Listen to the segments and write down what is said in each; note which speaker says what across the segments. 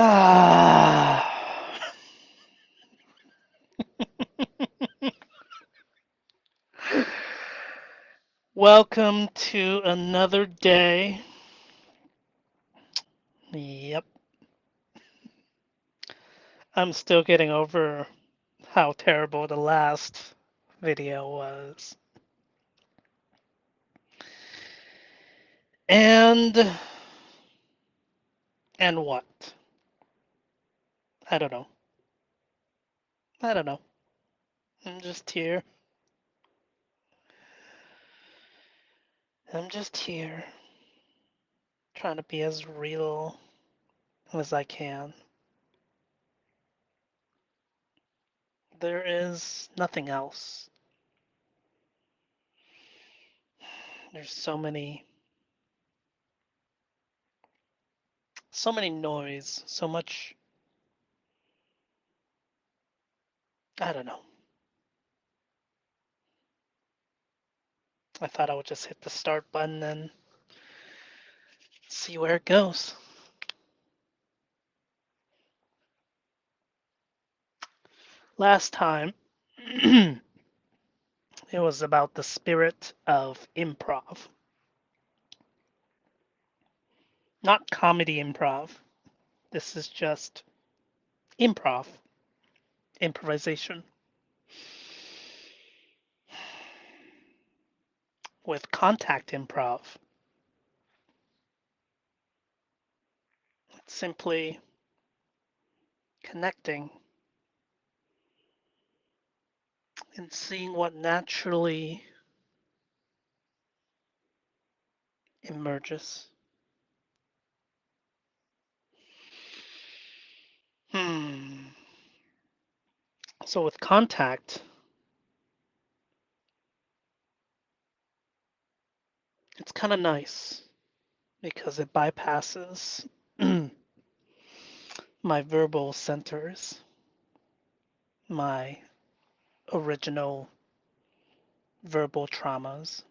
Speaker 1: Ah. Welcome to another day. Yep, I'm still getting over how terrible the last video was. And what? I don't know. I don't know. I'm just here. I'm just here trying to be as real as I can. There is nothing else. There's so many noise, so much, I don't know. I thought I would just hit the start button and see where it goes. Last time, it was about the spirit of improv. Not comedy improv. This is just improv, improvisation. With contact improv, it's simply connecting and seeing what naturally emerges. Hmm. So with contact, it's kind of nice because it bypasses my verbal centers, my original verbal traumas.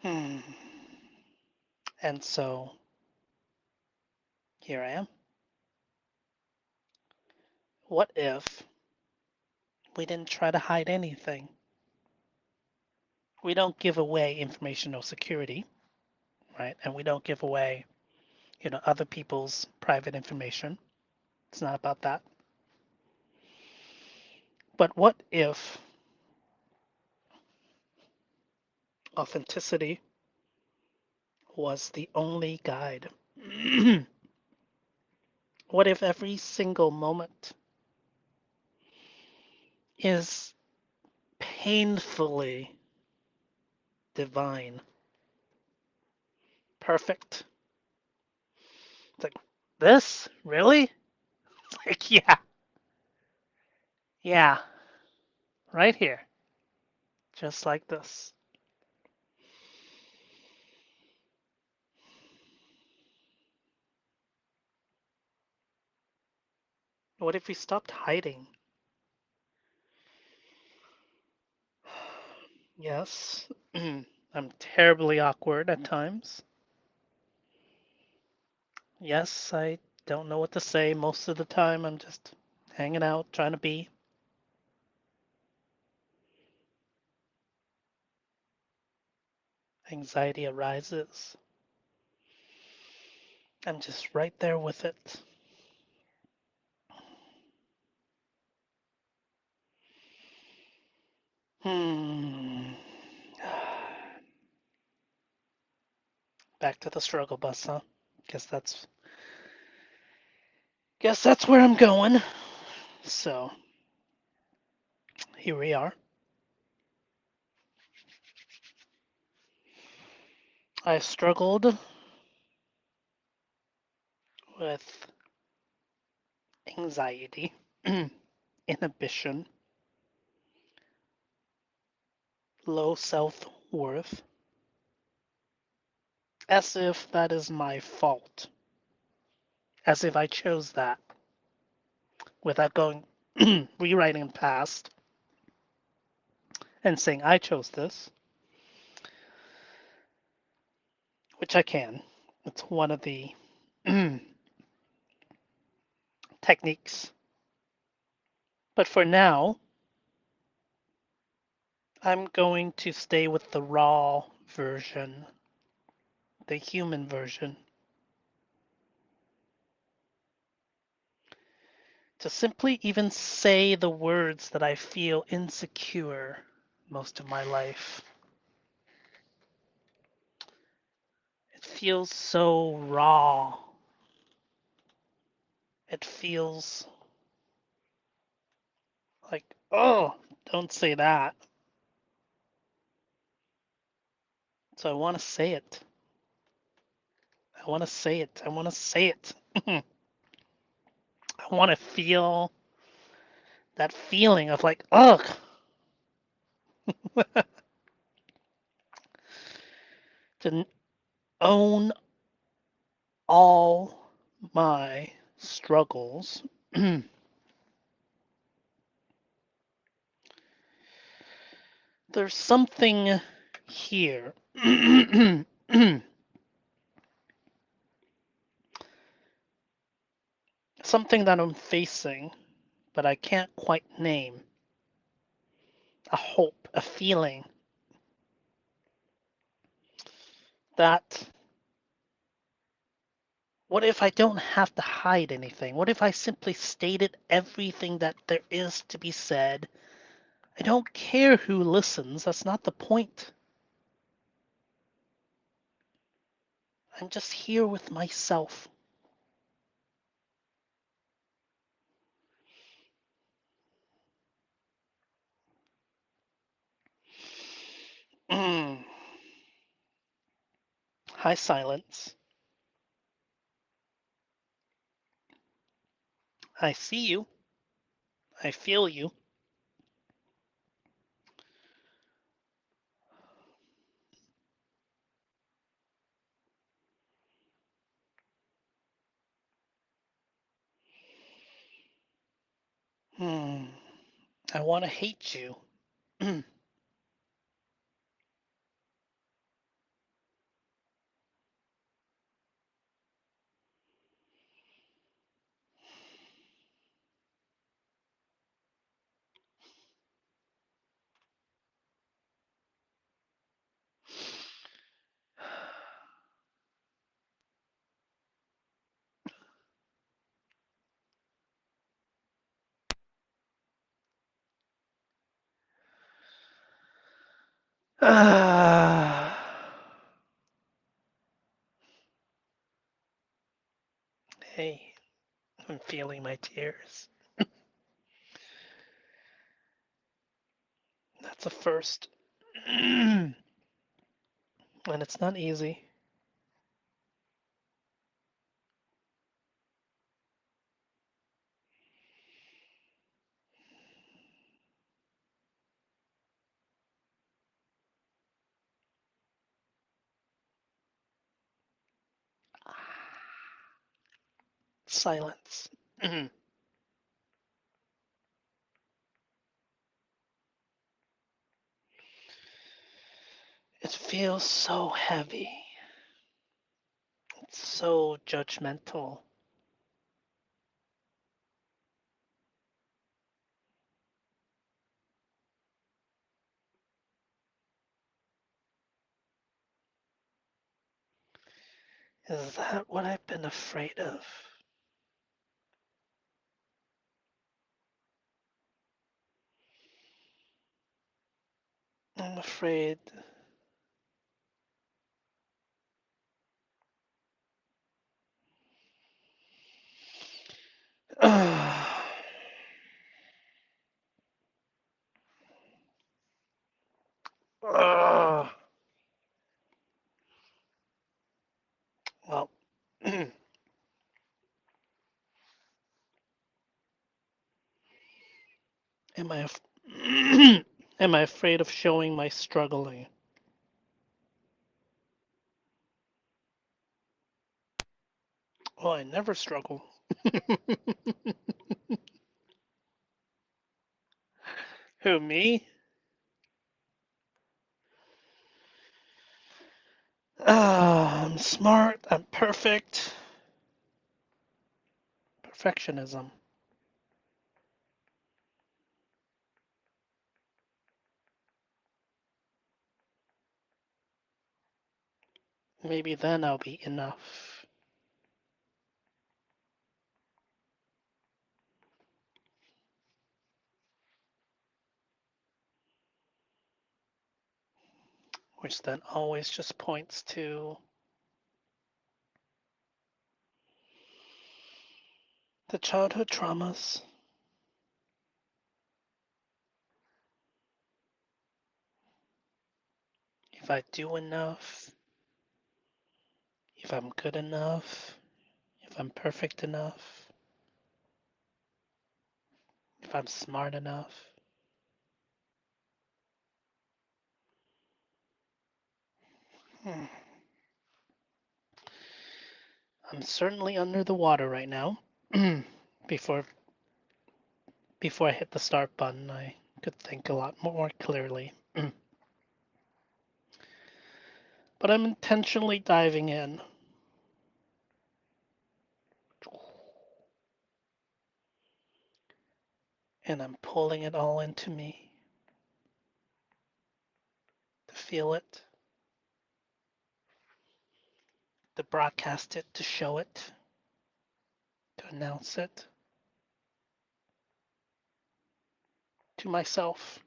Speaker 1: Hmm. And so here I am. What if we didn't try to hide anything? We don't give away informational security, right? And we don't give away, other people's private information. It's not about that. But what if authenticity was the only guide? What if every single moment is painfully divine, perfect? It's like, this? Really? It's like, yeah, yeah, right here, just like this. What if we stopped hiding? Yes, I'm terribly awkward at times. Yes, I don't know what to say most of the time. I'm just hanging out, trying to be. Anxiety arises. I'm just right there with it. Hmm. Back to the struggle bus, huh? Guess that's guess that's where I'm going. So, here we are. I struggled with anxiety, inhibition, low self-worth, as if that is my fault, as if I chose that without going rewriting the past and saying I chose this, which I can. It's one of the techniques. But for now, I'm going to stay with the raw version, the human version, to simply even say the words that I feel insecure most of my life. It feels so raw. It feels like, oh, don't say that. So I want to say it. I want to say it. I want to say it. I want to feel that feeling of like, ugh. To own all my struggles. There's something here. Something that I'm facing, but I can't quite name. A hope, a feeling that what if I don't have to hide anything? What if I simply stated everything that there is to be said? I don't care who listens, that's not the point. I'm just here with myself. Mm. Hi, silence. I see you. I feel you. Hmm. I want to hate you. Ah. Hey, I'm feeling my tears. That's a first. And it's not easy. Silence. It feels so heavy. It's so judgmental. Is that what I've been afraid of? I'm afraid. Well, am I am I afraid of showing my struggling? Well, I never struggle. Who, me? I'm smart, I'm Perfectionism. Maybe then I'll be enough. Which then always just points to the childhood traumas. If I do enough, if I'm good enough, if I'm perfect enough, if I'm smart enough. Hmm. I'm certainly under the water right now. before before I hit the start button, I could think a lot more clearly. But I'm intentionally diving in. And I'm pulling it all into me to feel it, to broadcast it, to show it, to announce it to myself.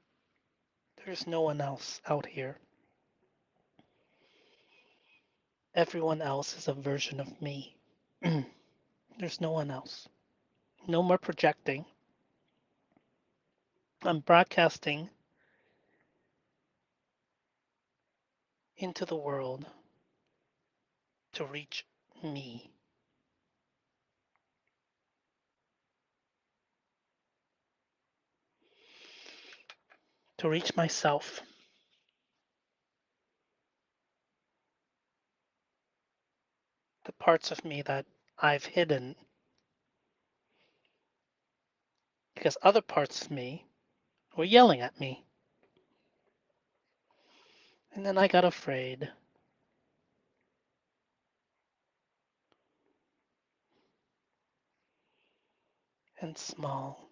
Speaker 1: There's no one else out here. Everyone else is a version of me. There's no one else. No more projecting. I'm broadcasting into the world to reach me, to reach myself, the parts of me that I've hidden because other parts of me were yelling at me. And then I got afraid and small.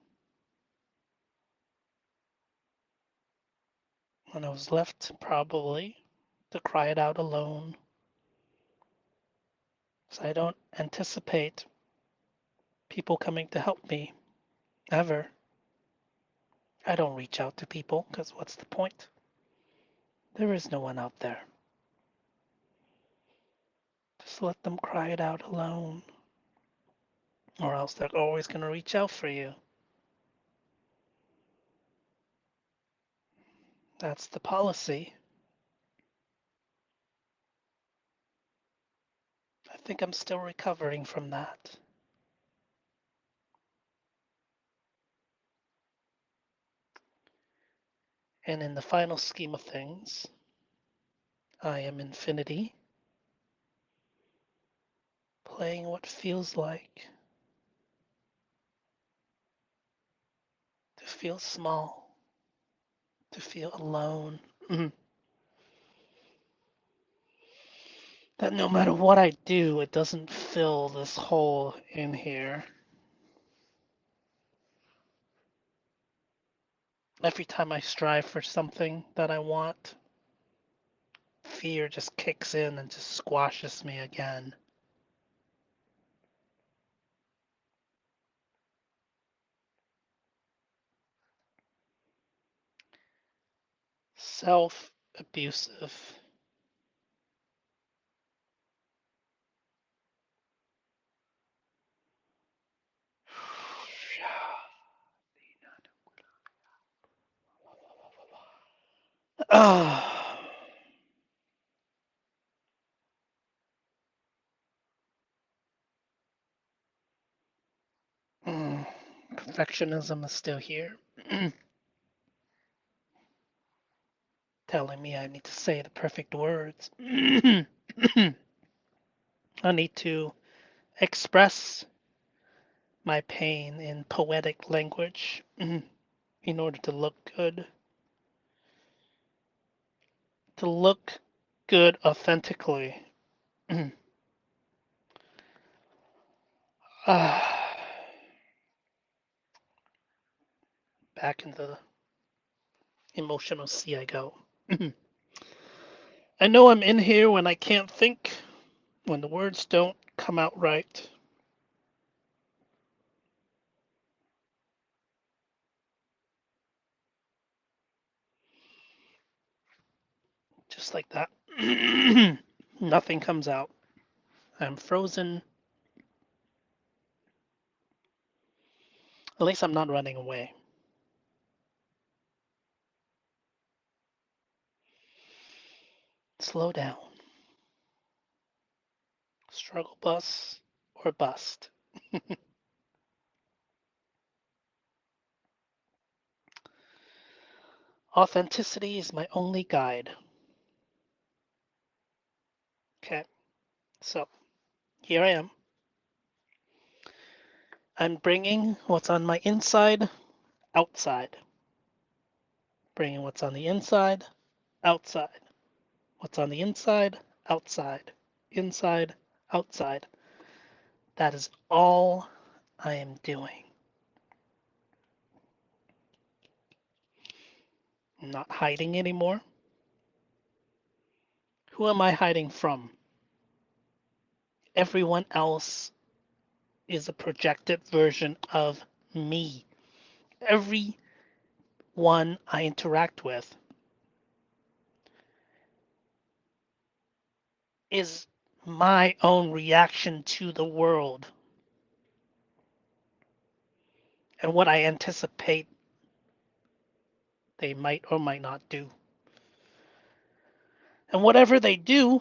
Speaker 1: And I was left probably to cry it out alone. So I don't anticipate people coming to help me ever. I don't reach out to people because what's the point? There is no one out there. Just let them cry it out alone, or else they're always going to reach out for you. That's the policy. I think I'm still recovering from that. And in the final scheme of things, I am infinity, playing what feels like to feel small, to feel alone. That no matter what I do, it doesn't fill this hole in here. Every time I strive for something that I want, fear just kicks in and just squashes me again. Self abusive. Ah, mm, perfectionism is still here, telling me I need to say the perfect words. I need to express my pain in poetic language in order to look good, to look good authentically. Back in the emotional sea I go. I know I'm in here when I can't think, when the words don't come out right. Just like that. Nothing comes out. I'm frozen. At least I'm not running away. Slow down. Struggle bus or bust. Authenticity is my only guide. Okay, so here I am. I'm bringing what's on my inside outside. Bringing what's on the inside outside. What's on the inside outside. Inside outside. That is all I am doing. I'm not hiding anymore. Who am I hiding from? Everyone else is a projected version of me. Everyone I interact with is my own reaction to the world and what I anticipate they might or might not do. And whatever they do,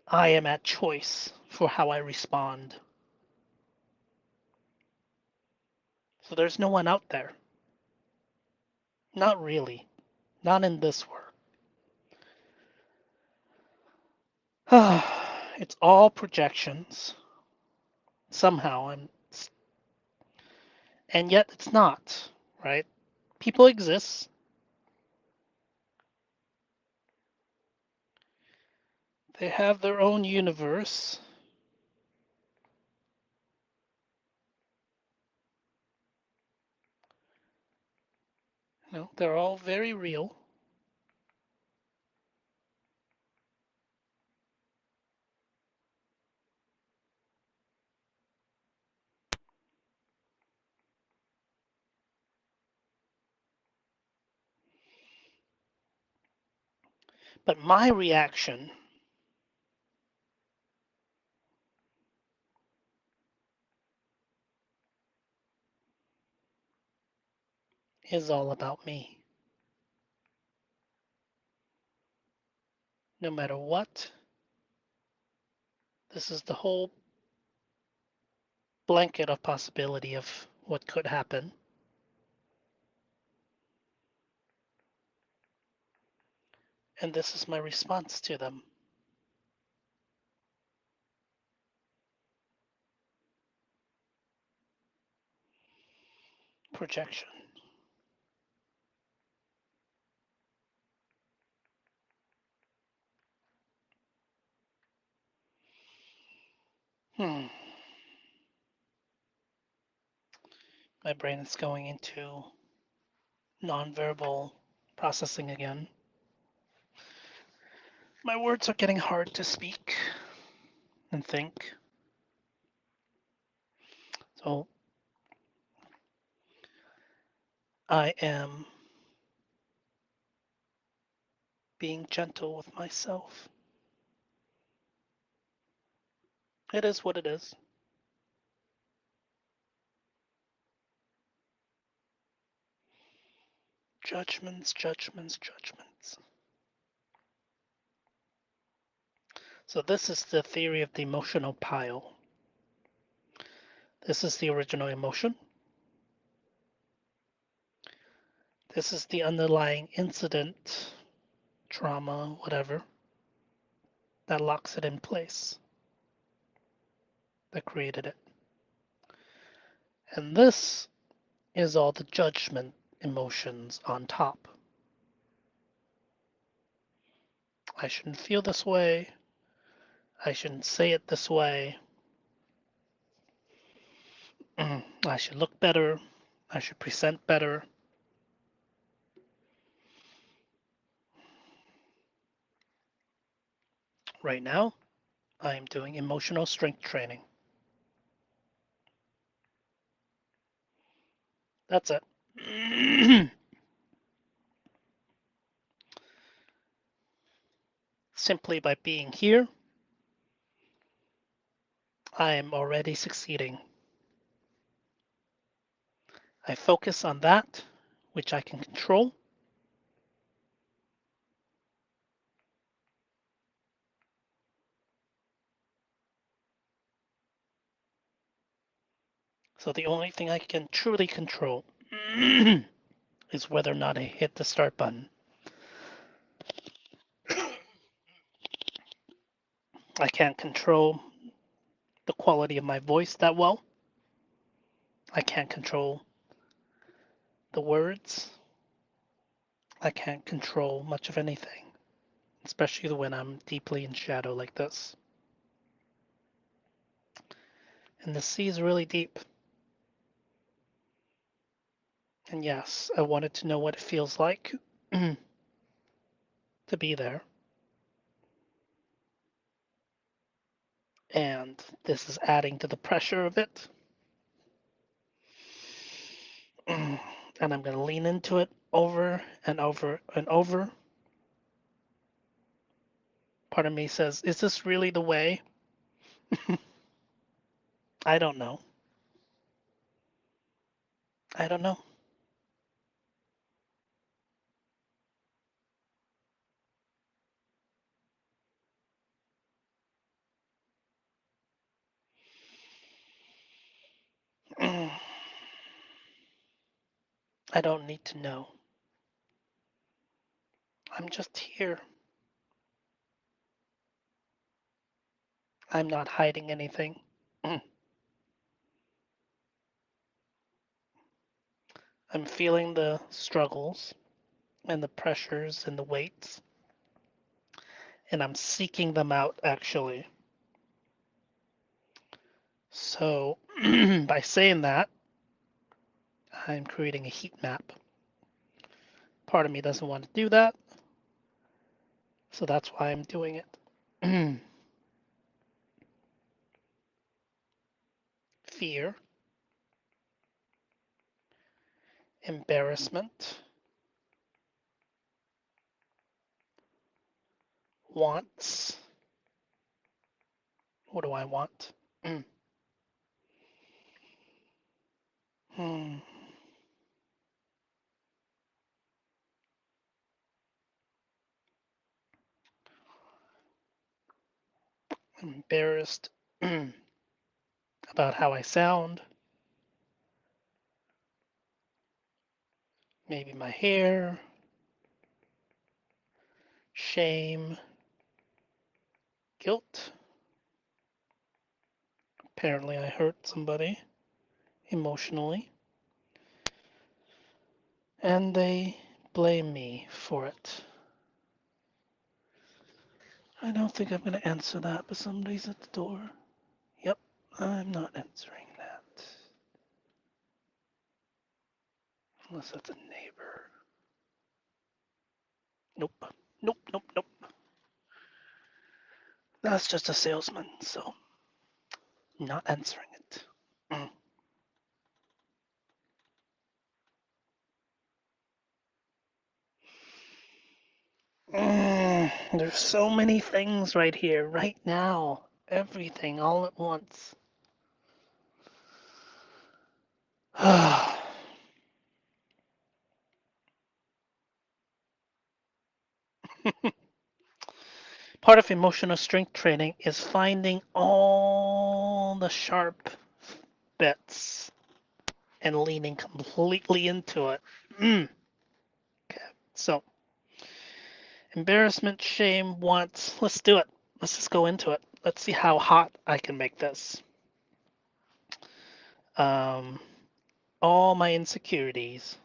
Speaker 1: I am at choice for how I respond. So there's no one out there. Not really. Not in this world. It's all projections. Somehow I'm, and yet it's not, right? People exist. They have their own universe. You know, they're all very real. But my reaction is all about me. No matter what, this is the whole blanket of possibility of what could happen. And this is my response to them. Projection. Hmm. My brain is going into nonverbal processing again. My words are getting hard to speak and think. So I am being gentle with myself. It is what it is. Judgments, judgments, judgments. So this is the theory of the emotional pile. This is the original emotion. This is the underlying incident, trauma, whatever, that locks it in place, that created it. And this is all the judgment emotions on top. I shouldn't feel this way. I shouldn't say it this way. I should look better. I should present better. Right now, I am doing emotional strength training. That's it. Simply by being here, I am already succeeding. I focus on that which I can control. So the only thing I can truly control is whether or not I hit the start button. I can't control the quality of my voice that well. I can't control the words. I can't control much of anything, especially when I'm deeply in shadow like this. And the sea is really deep. And yes, I wanted to know what it feels like to be there. And this is adding to the pressure of it. And I'm going to lean into it over and over and over. Part of me says, is this really the way? I don't know. I don't know. I don't need to know. I'm just here. I'm not hiding anything. I'm feeling the struggles and the pressures and the weights, and I'm seeking them out actually. So, by saying that, I'm creating a heat map. Part of me doesn't want to do that, so that's why I'm doing it. Fear, embarrassment, wants. What do I want? Hmm. Embarrassed about how I sound, maybe my hair, shame, guilt. Apparently, I hurt somebody emotionally, and they blame me for it. I don't think I'm going to answer that, but somebody's at the door. Yep, I'm not answering that. Unless that's a neighbor. Nope. Nope, nope, nope. That's just a salesman, so not answering it. Mm. There's so many things right here, right now. Everything all at once. Part of emotional strength training is finding all the sharp bits and leaning completely into it. Mm. Okay, so embarrassment, shame, wants. Let's do it. Let's just go into it. Let's see how hot I can make this. Um, all my insecurities.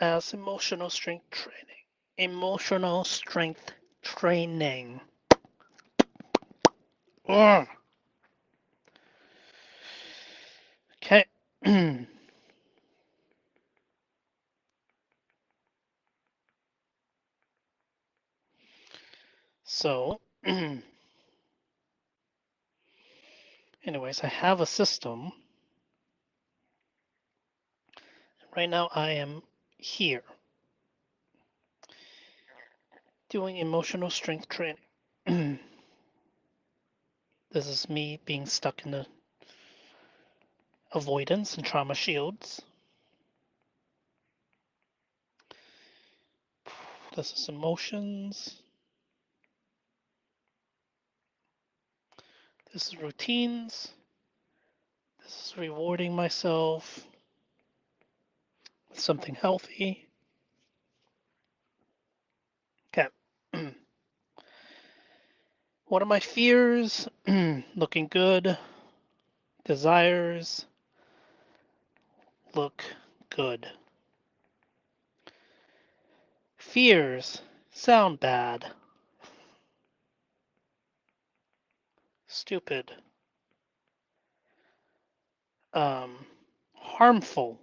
Speaker 1: as emotional strength training. Emotional strength training. Ugh. Okay. So, anyways, I have a system. Right now, I am here doing emotional strength training. This is me being stuck in the avoidance and trauma shields. This is emotions. This is routines. This is rewarding myself with something healthy. Okay. What are my fears? Looking good. Desires look good. Fears sound bad. Stupid. Um, harmful.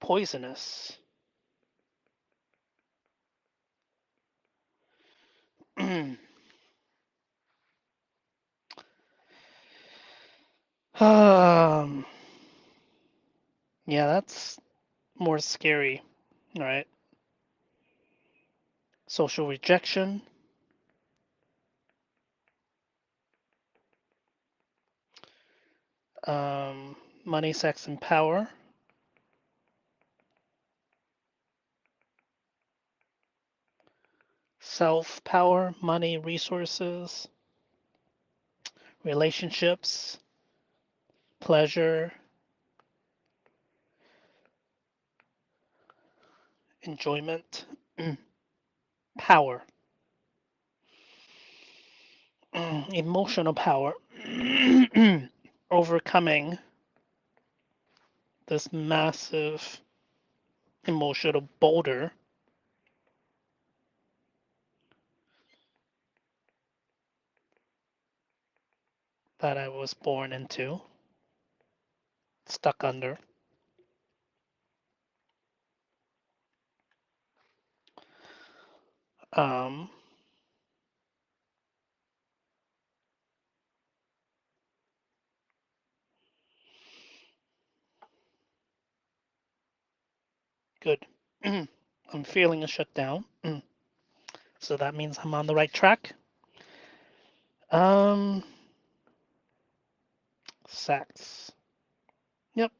Speaker 1: Poisonous. um, yeah, that's more scary, right? Social rejection. Um, money, sex, and power. Self power, money, resources, relationships, pleasure, enjoyment, power, emotional power, overcoming this massive emotional boulder that I was born into, stuck under. Um, good. I'm feeling a shutdown, so that means I'm on the right track. Um, sex. Yep,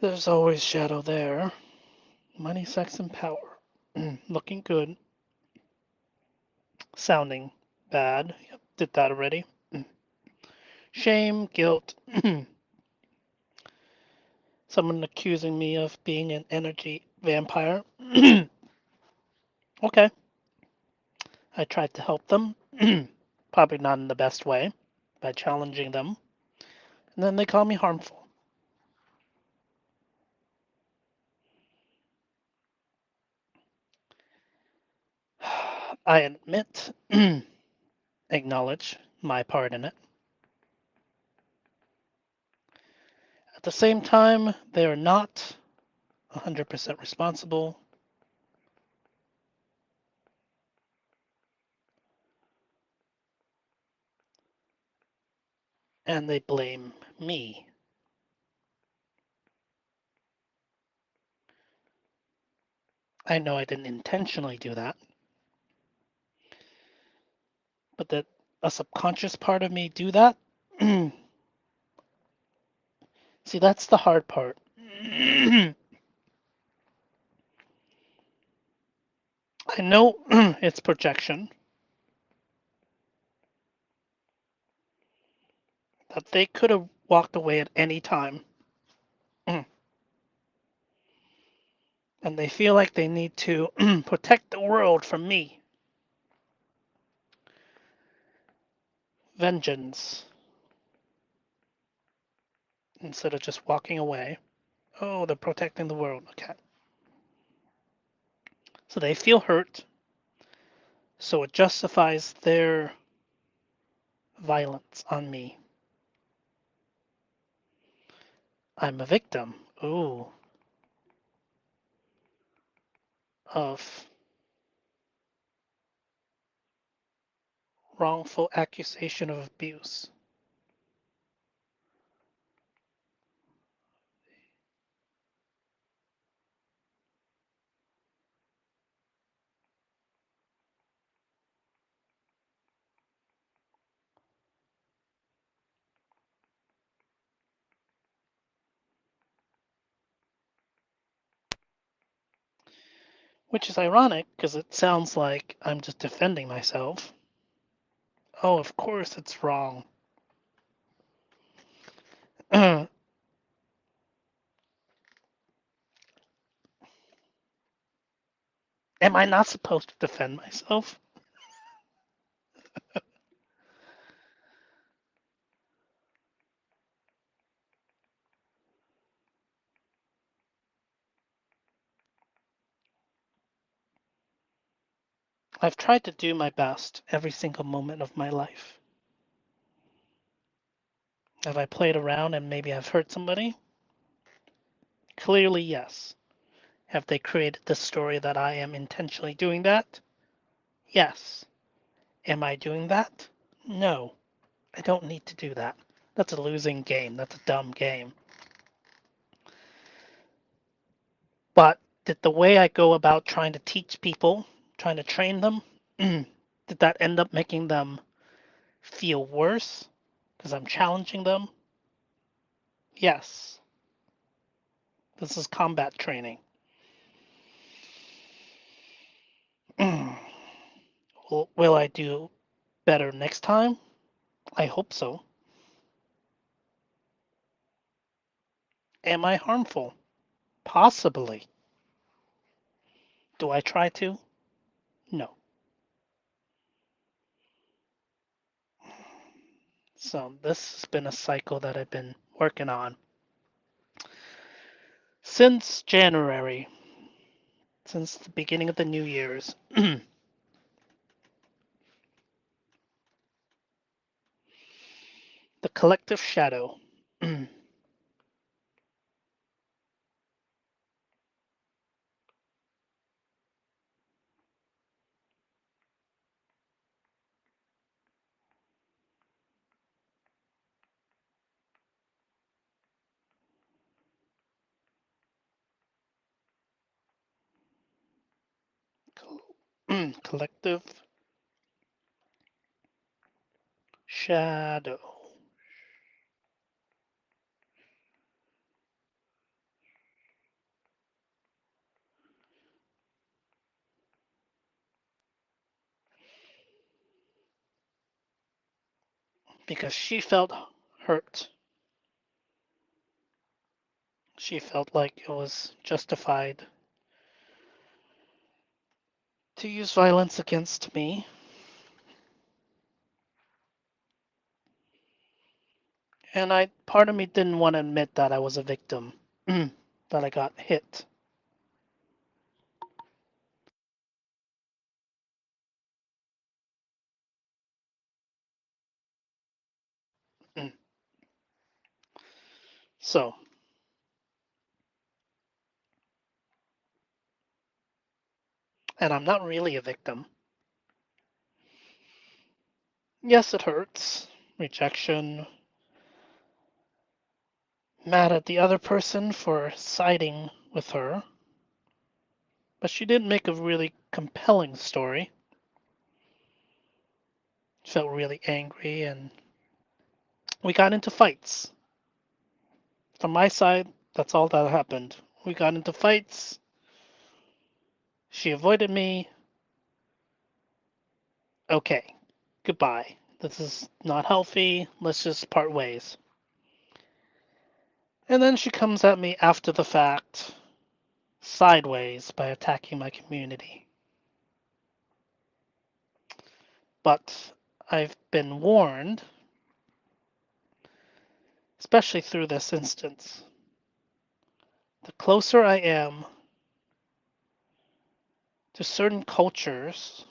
Speaker 1: there's always shadow there. Money, sex, and power. Looking good. Sounding bad. Yep, did that already. Shame, guilt. Someone accusing me of being an energy vampire. Okay, I tried to help them. Probably not in the best way by challenging them. And then they call me harmful. I admit, acknowledge my part in it. At the same time, they are not 100% responsible, and they blame me. I know I didn't intentionally do that, but that a subconscious part of me do that. See, that's the hard part. I know it's projection, that they could have walked away at any time, and they feel like they need to protect the world from me. vengeance instead of just walking away. Oh, they're protecting the world. Okay. So they feel hurt, so it justifies their violence on me. I'm a victim. Ooh, of wrongful accusation of abuse. Which is ironic because it sounds like I'm just defending myself. Oh, of course it's wrong. Am I not supposed to defend myself? I've tried to do my best every single moment of my life. Have I played around and maybe I've hurt somebody? Clearly, yes. Have they created the story that I am intentionally doing that? Yes. Am I doing that? No. I don't need to do that. That's a losing game. That's a dumb game. But did the way I go about trying to teach people, trying to train them, did that end up making them feel worse because I'm challenging them? Yes. This is combat training. Will I do better next time? I hope so. Am I harmful? Possibly. Do I try to? No. So this has been a cycle that I've been working on since January, since the beginning of the New Year's. The collective shadow. Collective shadow. Because she felt hurt. She felt like it was justified to use violence against me. And part of me didn't want to admit that I was a victim, that I got hit. So, and I'm not really a victim. Yes, it hurts. Rejection. Mad at the other person for siding with her. But she didn't make a really compelling story. Felt really angry and we got into fights. From my side, that's all that happened. We got into fights. She avoided me. Okay, goodbye. This is not healthy. Let's just part ways. And then she comes at me after the fact, sideways, by attacking my community. But I've been warned, especially through this instance. The closer I am to certain cultures,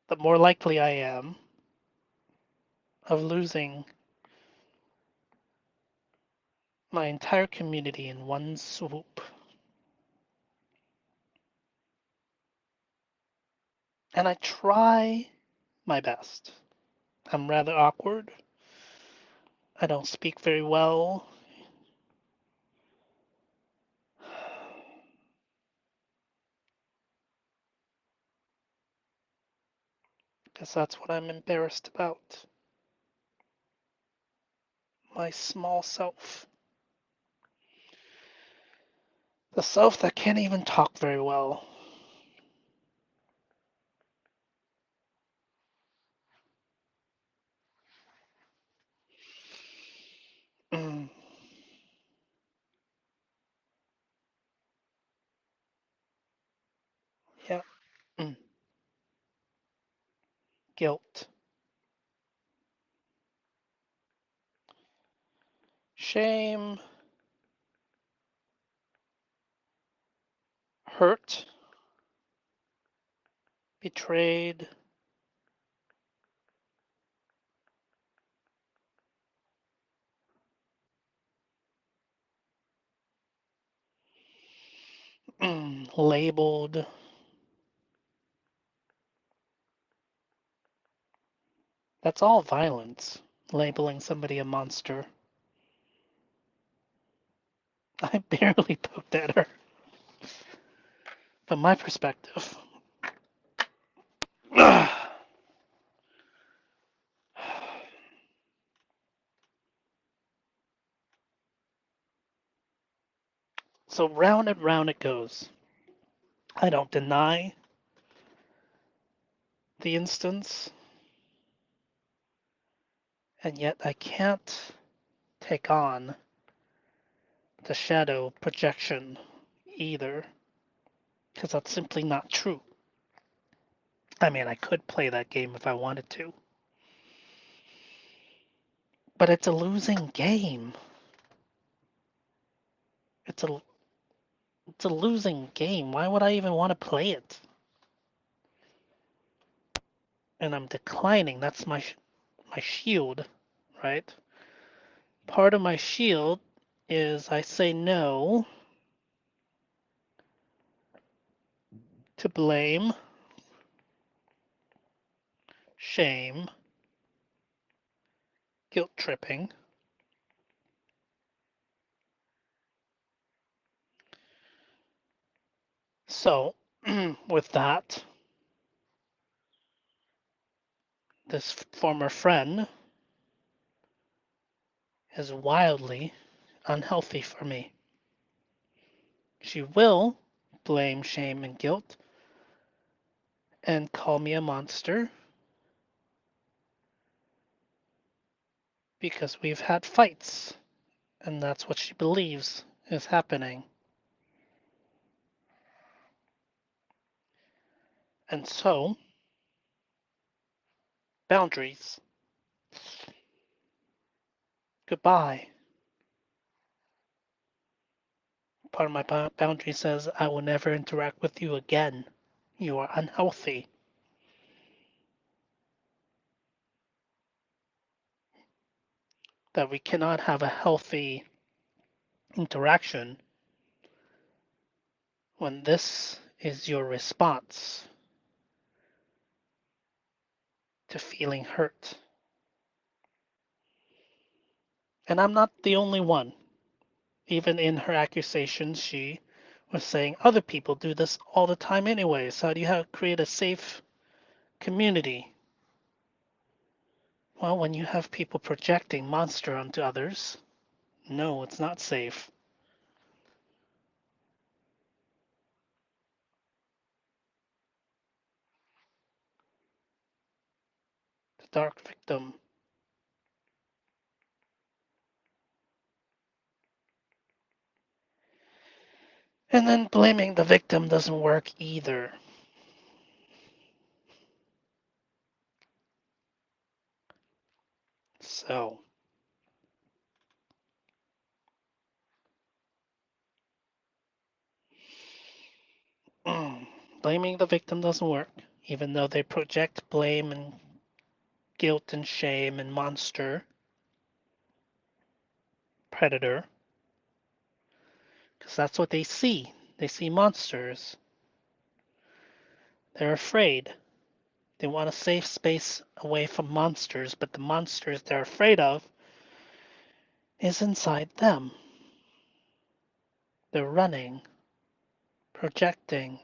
Speaker 1: the more likely I am of losing my entire community in one swoop. And I try my best. I'm rather awkward. I don't speak very well. Because that's what I'm embarrassed about. My small self. The self that can't even talk very well. Mm, yeah. Mm, guilt. Shame. Hurt. Betrayed. Labeled. That's all violence. Labeling somebody a monster. I barely poked at her. From my perspective. So round and round it goes. I don't deny the instance, and yet I can't take on the shadow projection either, because that's simply not true. I mean, I could play that game if I wanted to, but it's a losing game. It's a it's a losing game. Why would I even want to play it? And I'm declining. That's my shield, right? Part of my shield is I say no to blame, shame, guilt tripping. So, with that, this former friend is wildly unhealthy for me. She will blame, shame, and guilt and call me a monster because we've had fights, and that's what she believes is happening. And so, boundaries. Goodbye. Part of my boundary says, I will never interact with you again. You are unhealthy. That we cannot have a healthy interaction when this is your response to feeling hurt. And I'm not the only one. Even in her accusations, she was saying other people do this all the time anyways. How do you create a safe community? Well, when you have people projecting monster onto others, no, it's not safe. The dark victim. And then blaming the victim doesn't work either. So, blaming the victim doesn't work, even though they project blame and guilt and shame and monster, predator, because that's what they see. They see monsters. They're afraid. They want a safe space away from monsters, but the monsters they're afraid of is inside them. They're running, projecting.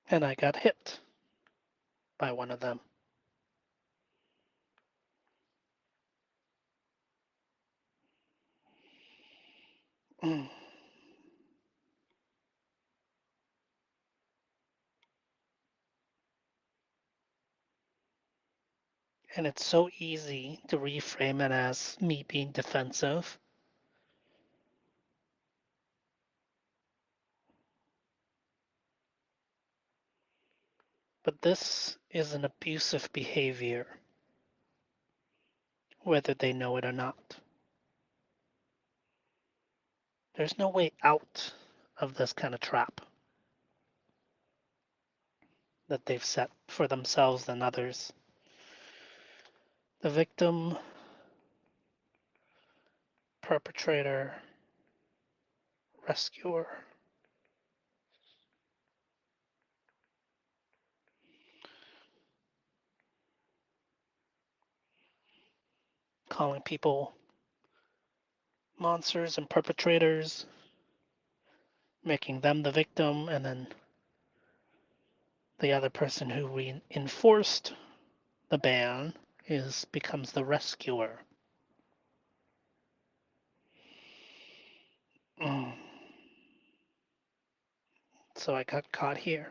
Speaker 1: And I got hit by one of them. And it's so easy to reframe it as me being defensive. But this is an abusive behavior, whether they know it or not. There's no way out of this kind of trap that they've set for themselves and others. The victim, perpetrator, rescuer. Calling people monsters and perpetrators, making them the victim, and then the other person who enforced the ban becomes the rescuer. Mm. So I got caught here.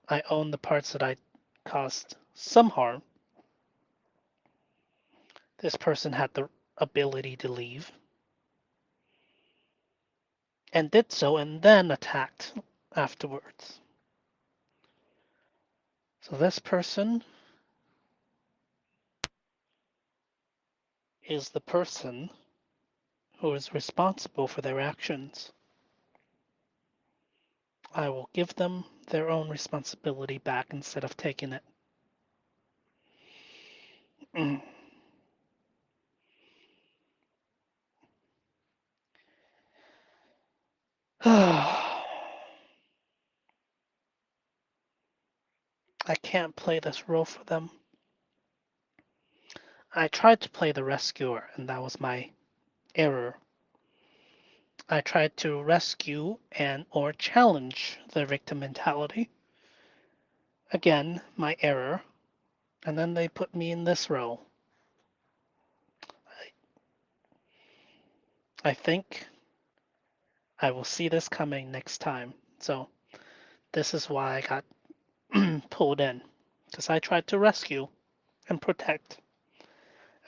Speaker 1: I own the parts that I caused some harm. This person had the ability to leave and did so and then attacked afterwards. So this person is the person who is responsible for their actions. I will give them their own responsibility back instead of taking it. Mm. I can't play this role for them. I tried to play the rescuer, and that was my error. I tried to rescue and or challenge the victim mentality. Again, my error. And then they put me in this role. I think I will see this coming next time. So this is why I got pulled in. Because I tried to rescue and protect.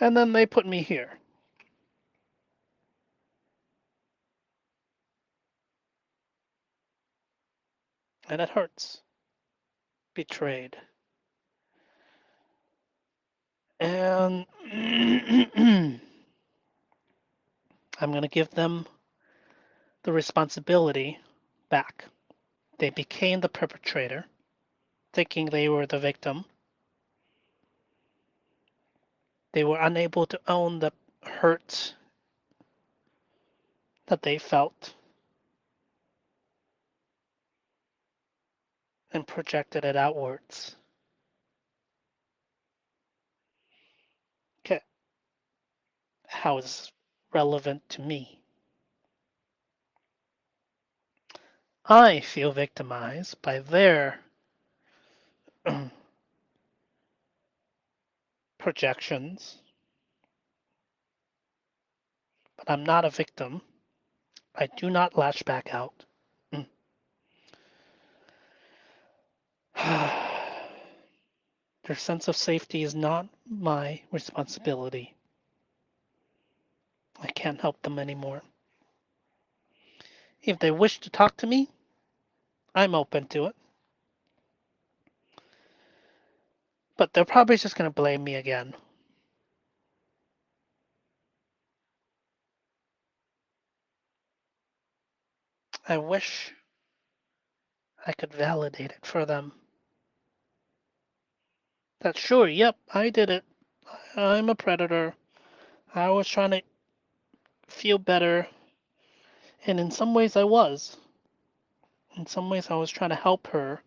Speaker 1: And then they put me here. And it hurts. Betrayed. And I'm going to give them the responsibility back. They became the perpetrator, thinking they were the victim. They were unable to own the hurt that they felt and projected it outwards. Okay, how is this relevant to me? I feel victimized by their projections, but I'm not a victim. I do not lash back out. Their sense of safety is not my responsibility. I can't help them anymore. If they wish to talk to me, I'm open to it. But they're probably just going to blame me again. I wish I could validate it for them. That sure, yep, I did it. I'm a predator. I was trying to feel better, and in some ways I was. In some ways I was trying to help her,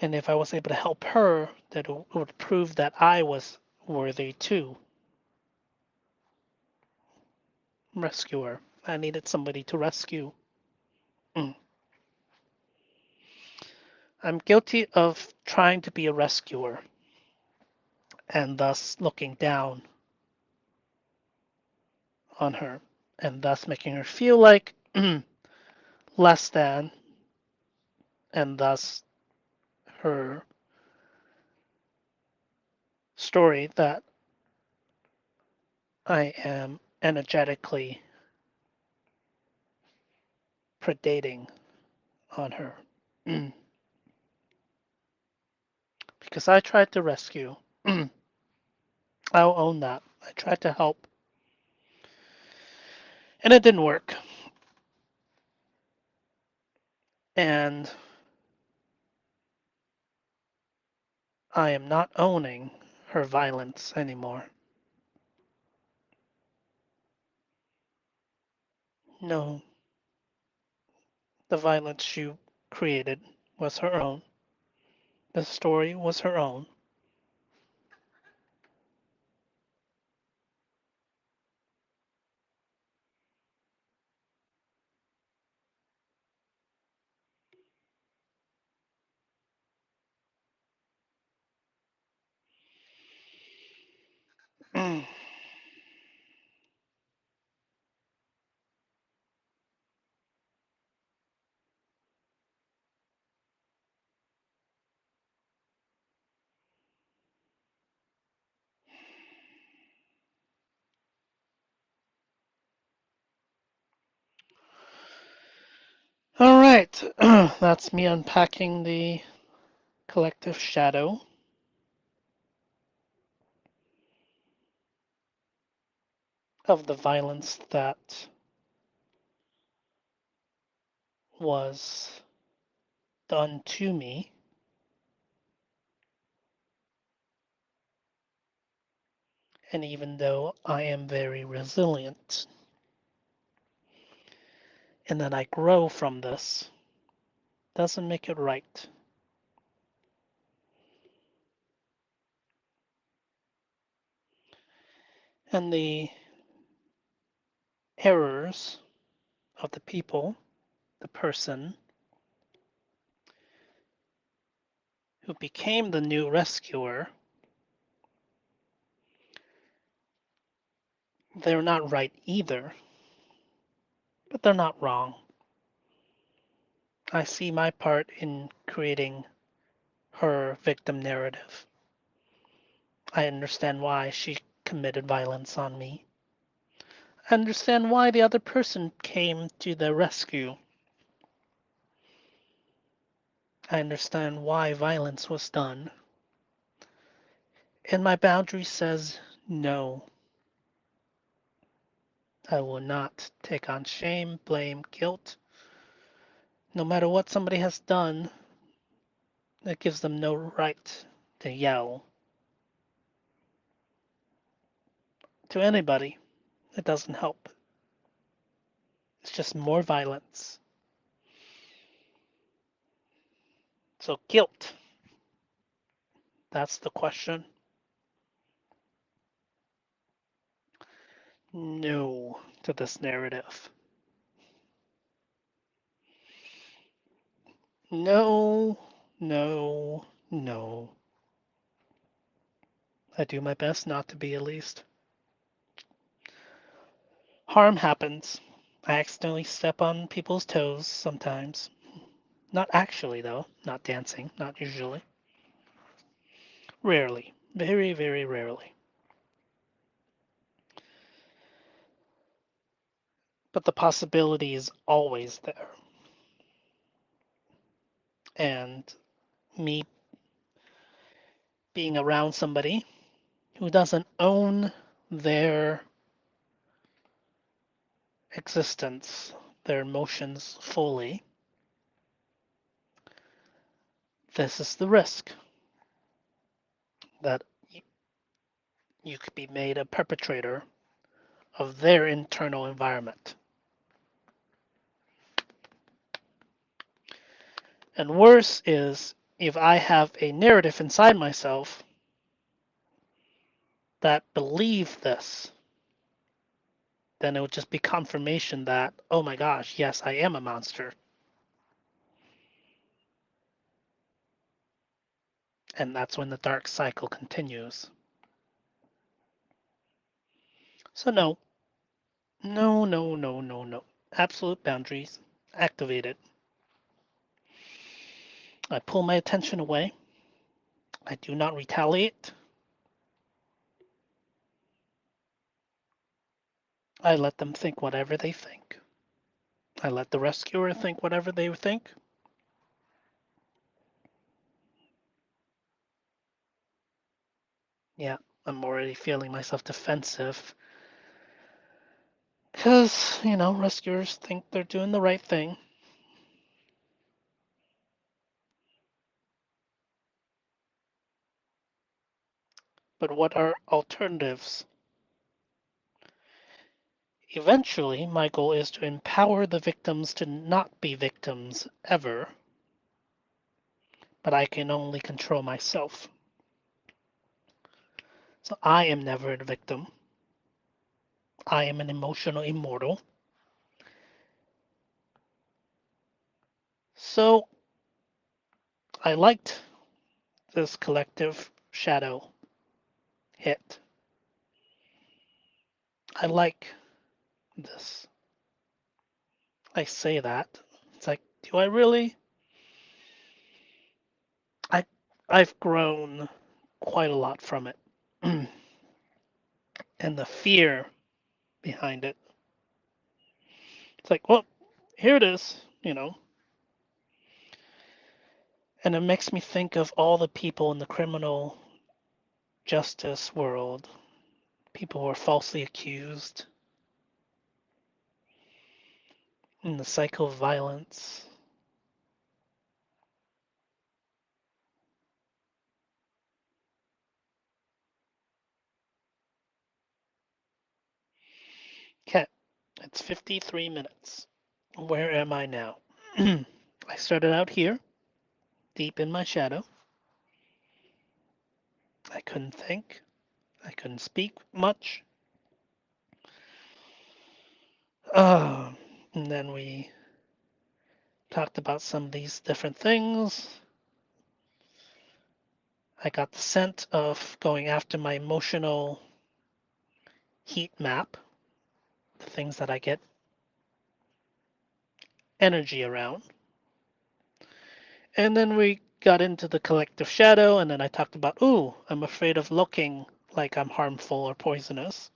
Speaker 1: and if I was able to help her, that it would prove that I was worthy too. Rescuer. I needed somebody to rescue. Mm. I'm guilty of trying to be a rescuer and thus looking down on her and thus making her feel like less than, and thus her story that I am energetically predating on her. Because I tried to rescue. I'll own that. I tried to help, and it didn't work. And I am not owning her violence anymore. No, the violence she created was her own. The story was her own. All right, that's me unpacking the collective shadow of the violence that was done to me. And even though I am very resilient and that I grow from this, doesn't make it right. And the errors of the people, the person who became the new rescuer, they're not right either, but they're not wrong. I see my part in creating her victim narrative. I understand why she committed violence on me. I understand why the other person came to the rescue. I understand why violence was done. And my boundary says no. I will not take on shame, blame, guilt. No matter what somebody has done, that gives them no right to yell to anybody. It doesn't help. It's just more violence. So, guilt, that's the question. No to this narrative. No, no, no. I do my best not to be, at least. Harm happens. I accidentally step on people's toes sometimes. Not actually, though. Not dancing. Not usually. Rarely. Very, very rarely. but the possibility is always there. And me being around somebody who doesn't own their existence, their emotions fully, this is the risk that you could be made a perpetrator of their internal environment. And worse is if I have a narrative inside myself that believe this, then it would just be confirmation that, oh my gosh, yes, I am a monster. And that's when the dark cycle continues. So, no, no, no, no, no, no. Absolute boundaries activated. I pull my attention away. I do not retaliate. I let them think whatever they think. I let the rescuer think whatever they think. Yeah, I'm already feeling myself defensive because, rescuers think they're doing the right thing. But what are alternatives? Eventually, my goal is to empower the victims to not be victims ever, but I can only control myself. So I am never a victim. I am an emotional immortal. So I liked this collective shadow hit. I like this. I say that. It's like, do I really? I I've grown quite a lot from it. And the fear behind it. It's like, well, here it is. And it makes me think of all the people in the criminal justice world, people who are falsely accused, in the cycle of violence. Okay, it's 53 minutes. Where am I now? I started out here, deep in my shadow. I couldn't think. I couldn't speak much. Uh, and then we talked about some of these different things. I got the scent of going after my emotional heat map, the things that I get energy around. And then we got into the collective shadow, and then I talked about, ooh, I'm afraid of looking like I'm harmful or poisonous,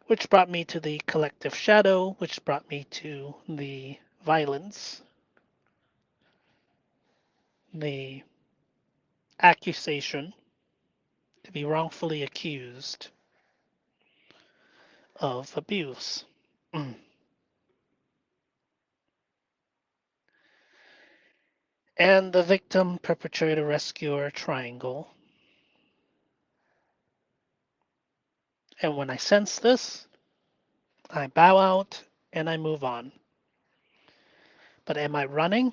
Speaker 1: which brought me to the collective shadow, which brought me to the violence, the accusation, to be wrongfully accused of abuse. And the victim, perpetrator, rescuer triangle. And when I sense this, I bow out and I move on. But am I running?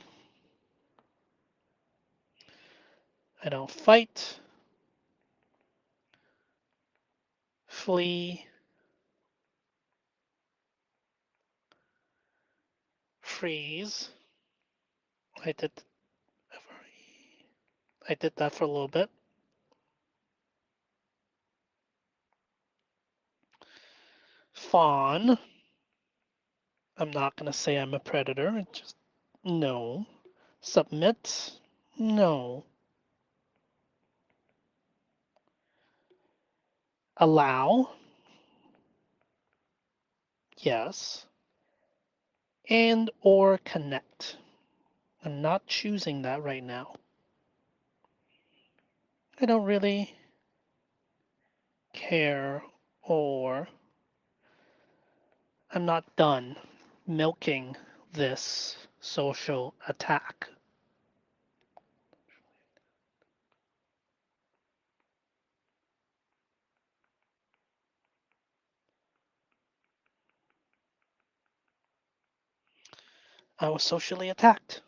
Speaker 1: I don't fight, flee, freeze. I did I did that for a little bit. Fawn. I'm not going to say I'm a predator. It just no. Submit. No. Allow. yes, and or connect. I'm not choosing that right now. I don't really care, or I'm not done milking this social attack. I was socially attacked,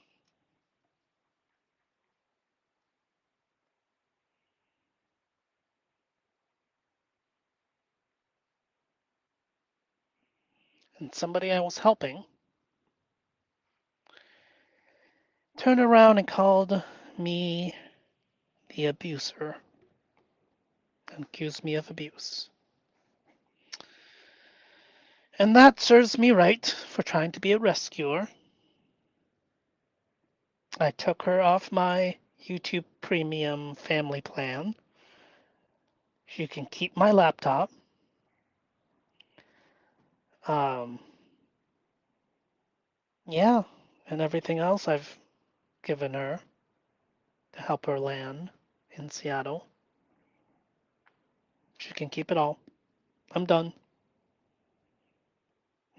Speaker 1: and somebody I was helping turned around and called me the abuser and accused me of abuse. And that serves me right for trying to be a rescuer. I took her off my YouTube Premium family plan. She can keep my laptop. Um, yeah, and everything else I've given her to help her land in Seattle. She can keep it all. I'm done.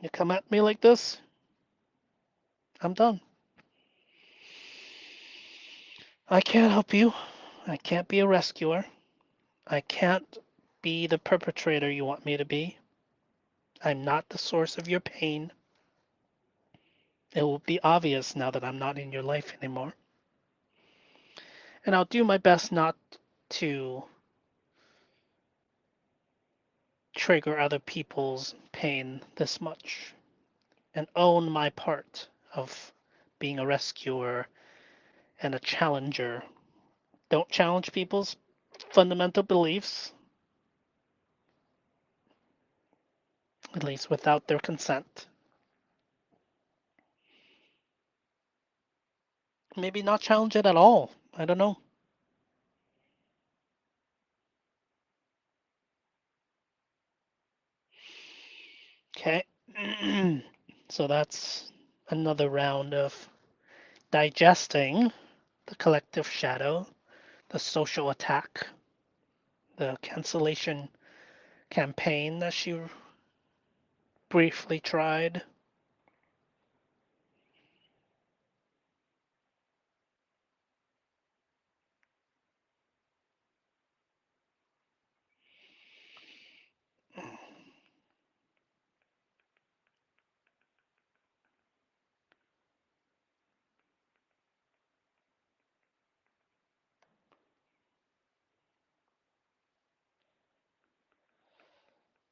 Speaker 1: You come at me like this, I'm done. I can't help you. I can't be a rescuer. I can't be the perpetrator you want me to be. I'm not the source of your pain. It will be obvious now that I'm not in your life anymore. And I'll do my best not to trigger other people's pain this much and own my part of being a rescuer and a challenger. Don't challenge people's fundamental beliefs, at least without their consent. Maybe not challenge it at all. I don't know. Okay. So that's another round of digesting the collective shadow, the social attack, the cancellation campaign that she briefly tried.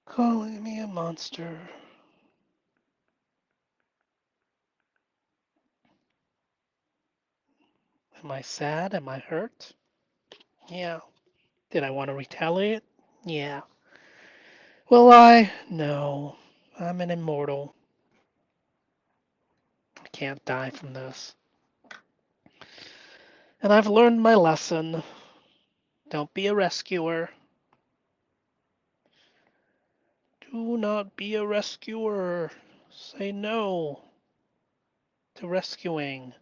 Speaker 1: Calling me a monster. Am I sad? Am I hurt? Yeah. Did I want to retaliate? Yeah. Will I? No. I'm an immortal. I can't die from this. And I've learned my lesson. Don't be a rescuer. Do not be a rescuer. Say no to rescuing.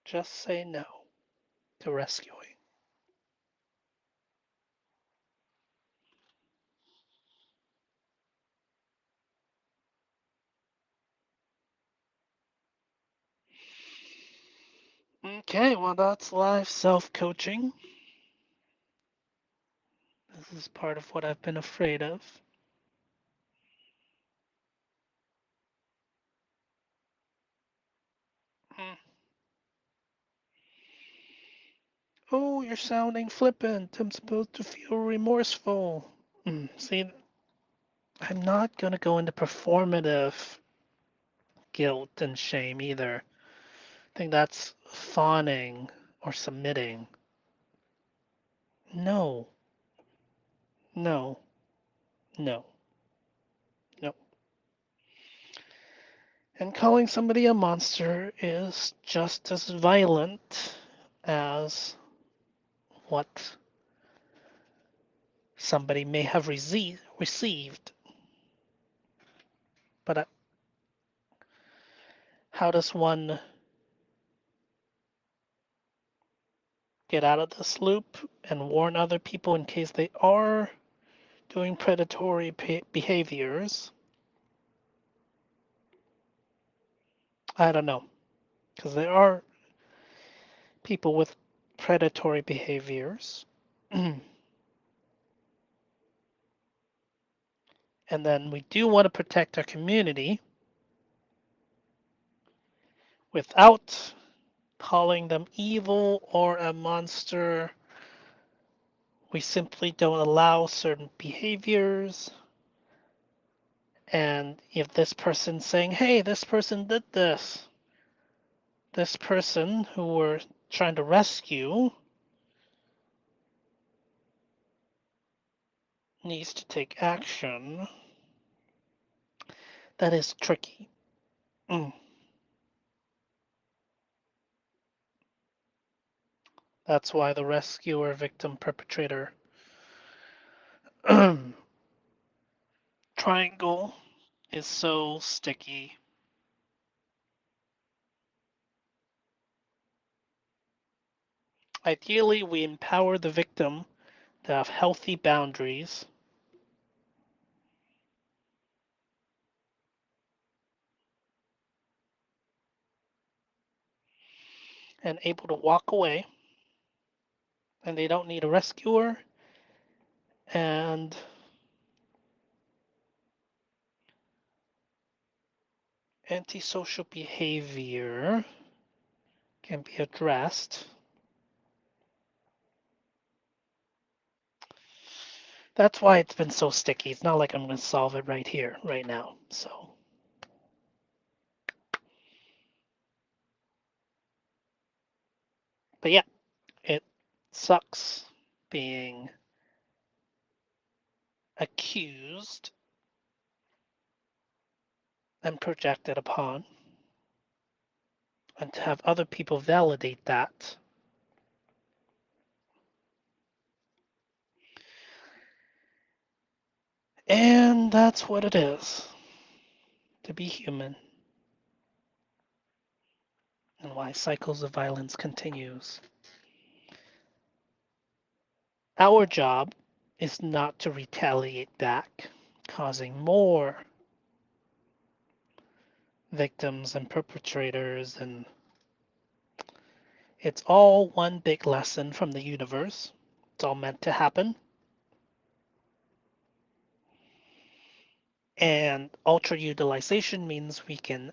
Speaker 1: Just say no to rescuing. Okay, well, that's live self coaching. This is part of what I've been afraid of. Hmm. Oh, you're sounding flippant. I'm supposed to feel remorseful. See, I'm not going to go into performative guilt and shame either. I think that's fawning or submitting. No, no, no, no. And calling somebody a monster is just as violent as what somebody may have received. But how does one get out of this loop and warn other people in case they are doing predatory behaviors? I don't know, because there are people with predatory behaviors. And then we do want to protect our community without calling them evil or a monster. We simply don't allow certain behaviors. And if this person's saying, hey, this person did this person who we're trying to rescue needs to take action, that is tricky. Mm. That's why the rescuer, victim, perpetrator triangle is so sticky. Ideally, we empower the victim to have healthy boundaries and able to walk away, and they don't need a rescuer. And antisocial behavior can be addressed. That's why it's been so sticky. It's not like I'm going to solve it right here, right now. So, but yeah, it sucks being accused and projected upon, and to have other people validate that. And that's what it is to be human, and why cycles of violence continues. Our job is not to retaliate back, causing more victims and perpetrators, and it's all one big lesson from the universe. It's all meant to happen. And ultra utilization means we can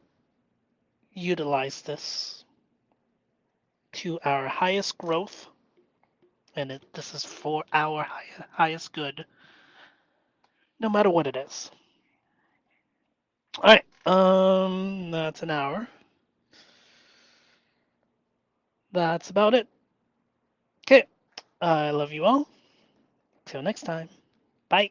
Speaker 1: utilize this to our highest growth, and this is for our highest good, no matter what it is. All right, that's an hour. That's about it. Okay, I love you all. Till next time. Bye.